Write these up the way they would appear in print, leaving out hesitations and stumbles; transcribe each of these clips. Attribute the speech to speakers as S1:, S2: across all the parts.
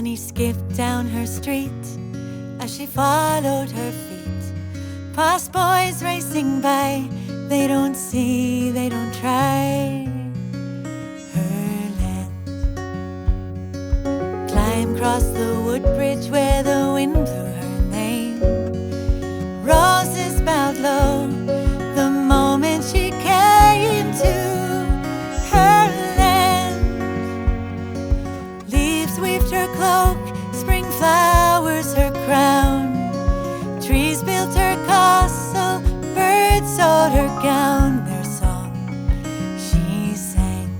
S1: bunny skipped down her street as she followed her feet. Past boys racing by, they don't see, they don't try her land. Climb across the wood bridge where the wind blew her name. Roses bowed low the moment she came to her land. Leaves weaved her cloak, spring flowers her crown. Trees built her castle, birds sewed her gown. Their song she sang,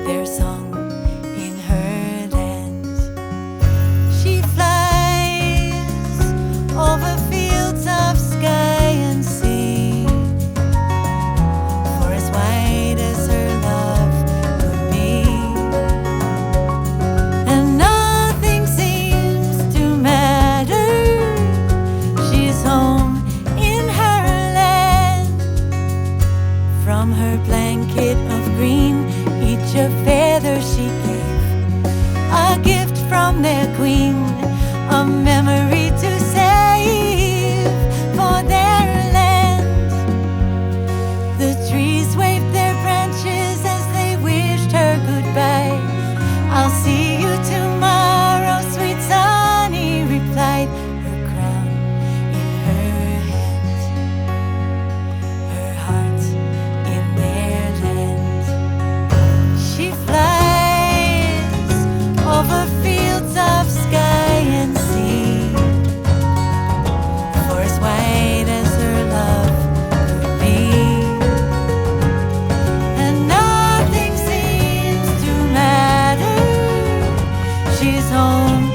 S1: their song in her land. She flies over fields of sky and sea, for as wide as her love could be, and nothing seems to matter. She's home in her land. From her blanket of green, each a feather she gave, a gift from their queen, a memory to save for their land. The trees waved their branches as they wished her goodbye. I'll see you tomorrow, sweet Sunny replied, her crown in her hand, her heart in their land. She flies over fields of sky and sea, for as wide as her love could be, and nothing seems to matter. She's home